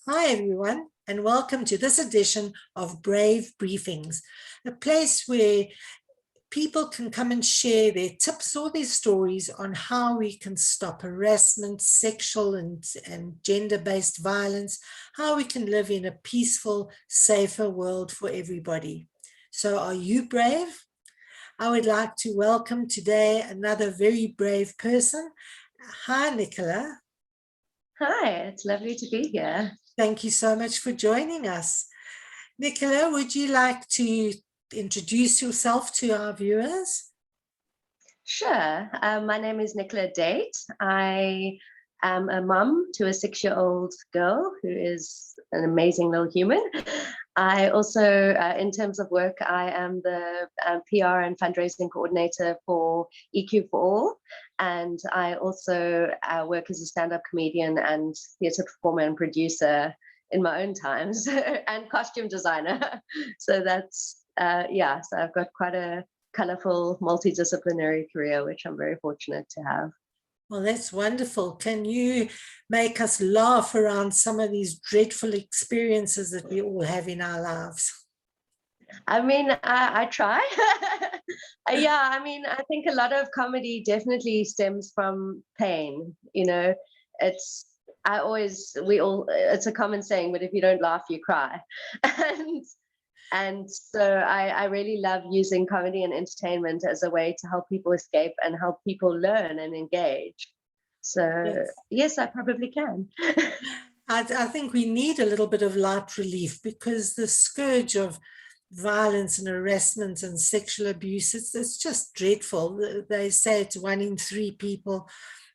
Hi, everyone, and welcome to this edition of Brave Briefings, a place where people can come and share their tips or their stories on how we can stop harassment, sexual and gender-based violence, how we can live in a peaceful, safer world for everybody. So are you brave? I would like to welcome today another very brave person. Hi, Nicola. Hi, it's lovely to be here. Thank you so much for joining us. Nicola, would you like to introduce yourself to our viewers? Sure. My name is Nicola Date. I am a mum to a 6-year-old girl who is an amazing little human. I also, in terms of work, I am the PR and fundraising coordinator for EQ for All. And I also work as a stand-up comedian and theatre performer and producer in my own times and costume designer. So that's, yeah, so I've got quite a colorful multidisciplinary career, which I'm very fortunate to have. Well, that's wonderful. Can you make us laugh around some of these dreadful experiences that we all have in our lives? I mean, I try. Yeah, I mean, I think a lot of comedy definitely stems from pain. You know, it's it's a common saying, but if you don't laugh, you cry. And so I really love using comedy and entertainment as a way to help people escape and help people learn and engage. So yes, I probably can. I think we need a little bit of light relief because the scourge of violence and harassment and sexual abuse, it's just dreadful. They say it's 1 in 3 people.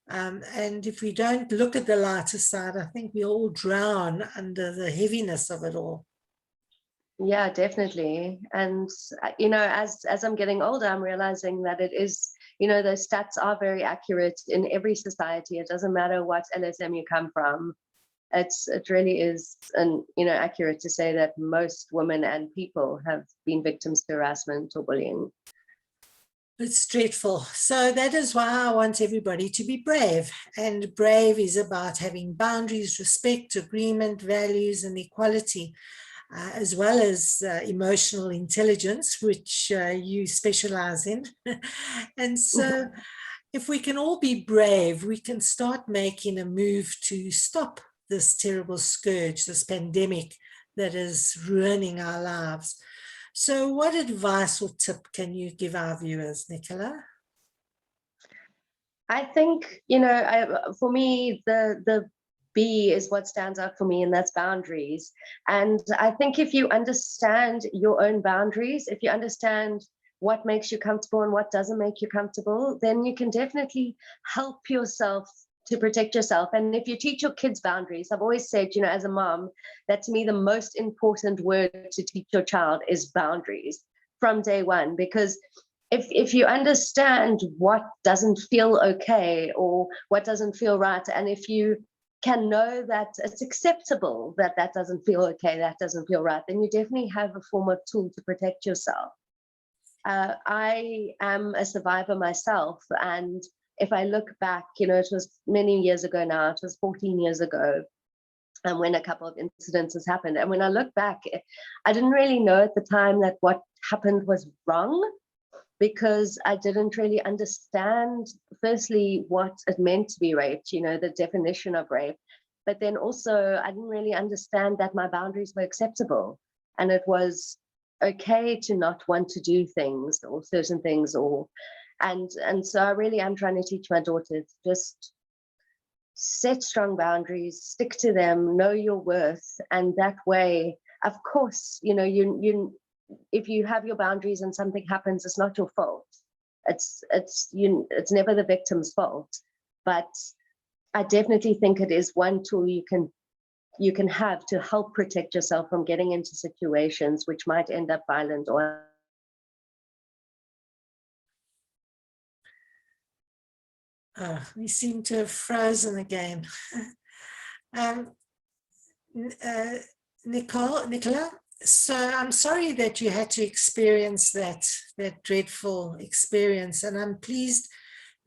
And if we don't look at the lighter side, I think we all drown under the heaviness of it all. Yeah, definitely. And you know, as I'm getting older, I'm realizing that it is, you know, those stats are very accurate in every society. It doesn't matter what LSM you come from. It really is, and you know, accurate to say that most women and people have been victims to harassment or bullying. It's dreadful. So that is why I want everybody to be brave. And brave is about having boundaries, respect, agreement, values, and equality. As well as emotional intelligence, which you specialize in. And so if we can all be brave, we can start making a move to stop this terrible scourge, this pandemic that is ruining our lives. So what advice or tip can you give our viewers, Nicola? I think, you know, for me, the B is what stands out for me, and that's boundaries. And I think if you understand your own boundaries, if you understand what makes you comfortable and what doesn't make you comfortable, then you can definitely help yourself to protect yourself. And if you teach your kids boundaries, I've always said, you know, as a mom, that to me, the most important word to teach your child is boundaries from day one, because if you understand what doesn't feel okay or what doesn't feel right, and if you can know that it's acceptable that that doesn't feel okay, that doesn't feel right, then you definitely have a form of tool to protect yourself. I am a survivor myself, and if I look back, you know, it was many years ago now, it was 14 years ago, and when a couple of incidences happened. And when I look back, I didn't really know at the time that what happened was wrong, because I didn't really understand, firstly, what it meant to be raped, you know, the definition of rape. But then also, I didn't really understand that my boundaries were acceptable. And it was okay to not want to do things or certain things, and so I really am trying to teach my daughters, just set strong boundaries, stick to them, know your worth. And that way, of course, you know, if you have your boundaries and something happens, it's not your fault. It's never the victim's fault. But I definitely think it is one tool you can have to help protect yourself from getting into situations which might end up violent or. We seem to have frozen again. Nicola, so I'm sorry that you had to experience that dreadful experience, and I'm pleased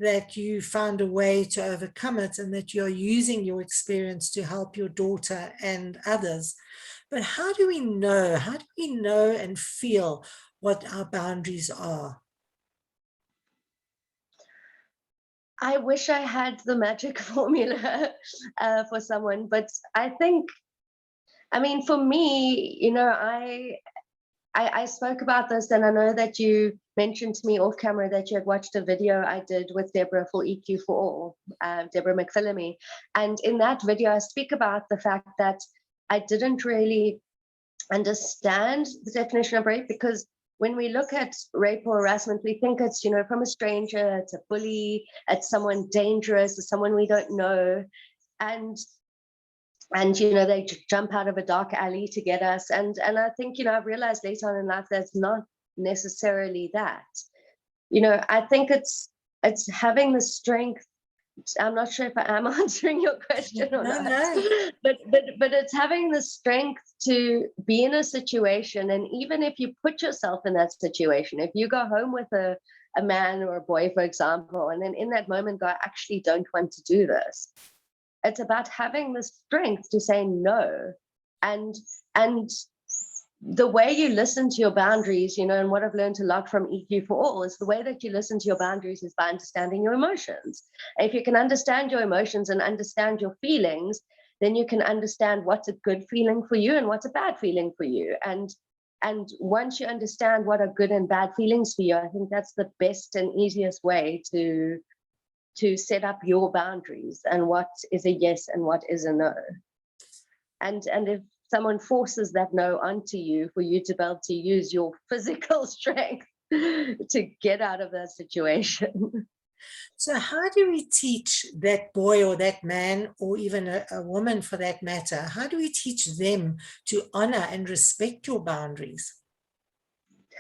that you found a way to overcome it and that you're using your experience to help your daughter and others. But how do we know? How do we know and feel what our boundaries are? I wish I had the magic formula for someone, but I think, I mean, for me, you know, I spoke about this, and I know that you mentioned to me off camera that you had watched a video I did with Deborah for EQ for All, Deborah McPhillamy. And in that video, I speak about the fact that I didn't really understand the definition of rape, because when we look at rape or harassment, we think it's, you know, from a stranger, it's a bully, it's someone dangerous, it's someone we don't know. And you know, they jump out of a dark alley to get us. And I think, you know, I've realized later on in life that's not necessarily that. You know, I think it's having the strength. I'm not sure if I am answering your question or not. But it's having the strength to be in a situation, and even if you put yourself in that situation, if you go home with a man or a boy, for example, and then in that moment go, I actually don't want to do this. It's about having the strength to say no. And the way you listen to your boundaries, you know, and what I've learned a lot from EQ for All is the way that you listen to your boundaries is by understanding your emotions. If you can understand your emotions and understand your feelings, then you can understand what's a good feeling for you and what's a bad feeling for you. And once you understand what are good and bad feelings for you, I think that's the best and easiest way to set up your boundaries and what is a yes and what is a no. And if someone forces that no onto you, for you to be able to use your physical strength to get out of that situation. So how do we teach that boy or that man, or even a woman for that matter, how do we teach them to honor and respect your boundaries?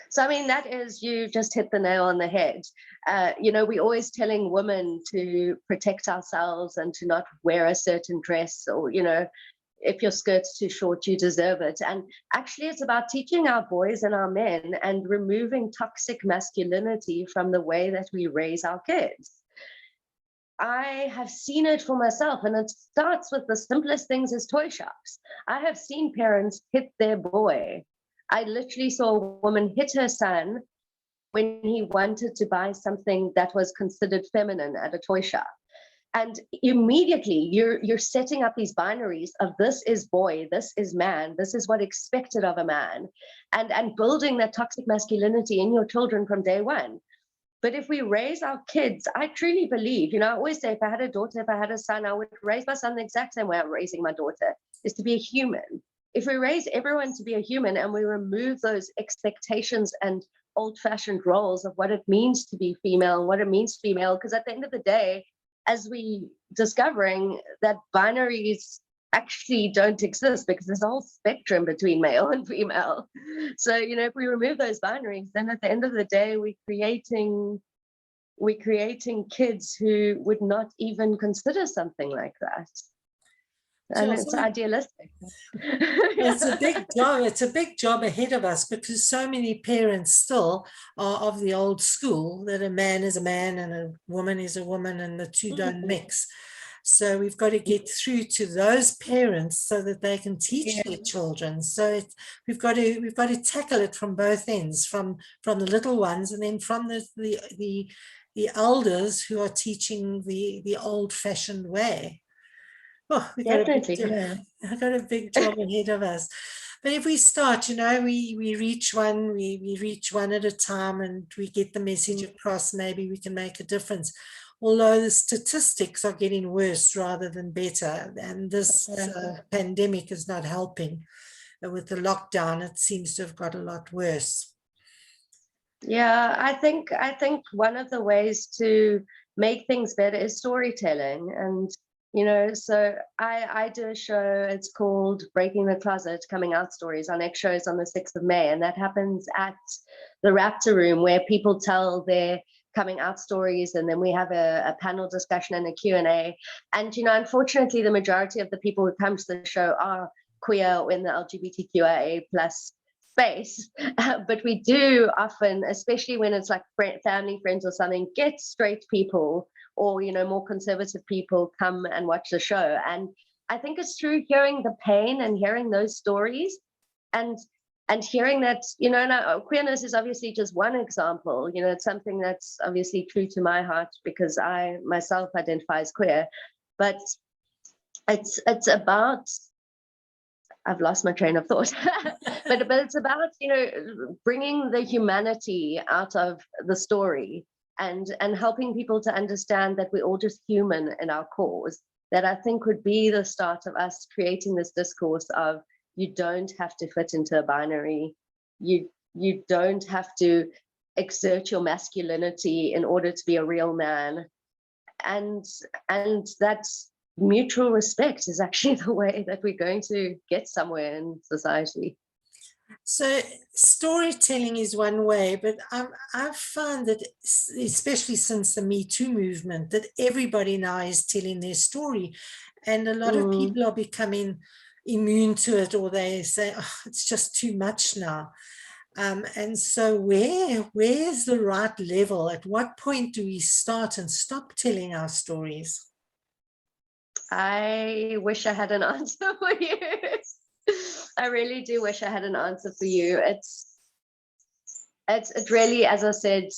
So, I mean, that is, you just hit the nail on the head. You know, we're always telling women to protect ourselves and to not wear a certain dress, or, you know, if your skirt's too short, you deserve it. And actually, it's about teaching our boys and our men and removing toxic masculinity from the way that we raise our kids. I have seen it for myself, and it starts with the simplest things as toy shops. I have seen parents hit their boy. I literally saw a woman hit her son when he wanted to buy something that was considered feminine at a toy shop. And immediately you're setting up these binaries of this is boy, this is man, this is what expected of a man, and building that toxic masculinity in your children from day one. But if we raise our kids, I truly believe, you know, I always say, if I had a daughter, if I had a son, I would raise my son the exact same way I'm raising my daughter, is to be a human. If we raise everyone to be a human and we remove those expectations and old-fashioned roles of what it means to be female and what it means to be male, because at the end of the day, as we discovering that binaries actually don't exist, because there's a whole spectrum between male and female. So, you know, if we remove those binaries, then at the end of the day, we're creating kids who would not even consider something like that. And it's idealistic. It's a big job. It's a big job ahead of us, because so many parents still are of the old school that a man is a man and a woman is a woman and the two don't mix. So we've got to get through to those parents so that they can teach their children. So we've got to tackle it from both ends, from the little ones, and then from the elders who are teaching the old-fashioned way. Oh, we've got a big job ahead of us. But if we start, you know, we reach one at a time, and we get the message across, maybe we can make a difference. Although the statistics are getting worse rather than better, and this pandemic is not helping. With the lockdown, it seems to have got a lot worse. Yeah, I think one of the ways to make things better is storytelling. And you know, so I do a show, it's called Breaking the Closet, Coming Out Stories. Our next show is on the 6th of May, and that happens at the Raptor Room, where people tell their coming out stories, and then we have a panel discussion and a Q&A. And, you know, unfortunately, the majority of the people who come to the show are queer or in the LGBTQIA plus space. But we do often, especially when it's like family, friends or something, get straight people or, you know, more conservative people come and watch the show. And I think it's through hearing the pain and hearing those stories, and hearing that, you know, now, queerness is obviously just one example. You know, it's something that's obviously true to my heart because I myself identify as queer. But it's about, I've lost my train of thought. but it's about, you know, bringing the humanity out of the story, and helping people to understand that we're all just human in our cause. That I think would be the start of us creating this discourse of, you don't have to fit into a binary. You don't have to exert your masculinity in order to be a real man. And that mutual respect is actually the way that we're going to get somewhere in society. So storytelling is one way, but I've found that, especially since the Me Too movement, that everybody now is telling their story, and a lot of people are becoming immune to it, or they say, oh, it's just too much now. And so where's the right level? At what point do we start and stop telling our stories? I wish I had an answer for you. I really do wish I had an answer for you. It really, as I said,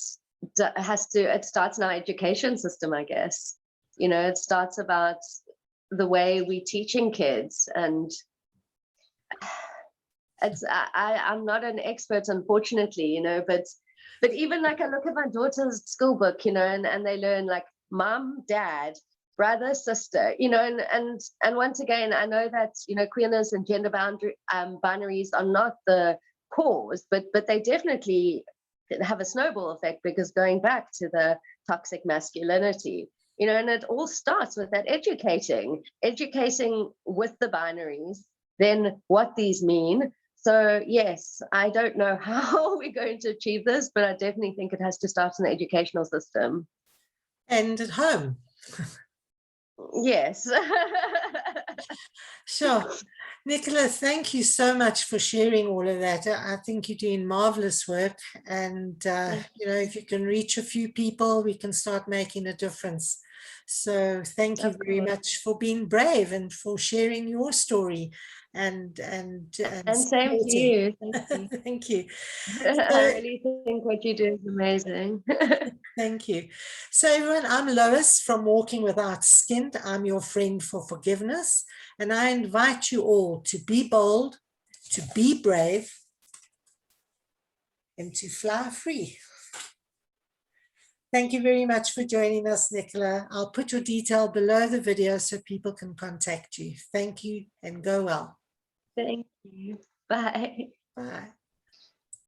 it starts in our education system, I guess. You know, it starts about the way we're teaching kids, and I'm not an expert, unfortunately, you know, but even like I look at my daughter's school book, you know, and they learn like mom, dad, brother, sister, you know, and once again, I know that, you know, queerness and gender binaries are not the cause, but they definitely have a snowball effect, because going back to the toxic masculinity, you know, and it all starts with that educating with the binaries, then what these mean. So yes, I don't know how we're going to achieve this, but I definitely think it has to start in the educational system. And at home. Yes. Sure. Nicola, thank you so much for sharing all of that. I think you're doing marvelous work, and you know, if you can reach a few people, we can start making a difference. So thank you very much for being brave and for sharing your story, and same to you. Thank you. Thank you. I really think what you do is amazing. Thank you. So everyone, I'm Lois from Walking Without Skin. I'm your friend for forgiveness, and I invite you all to be bold, to be brave, and to fly free. Thank you very much for joining us, Nicola. I'll put your detail below the video so people can contact you. Thank you, and go well. Thank you. Bye. Bye.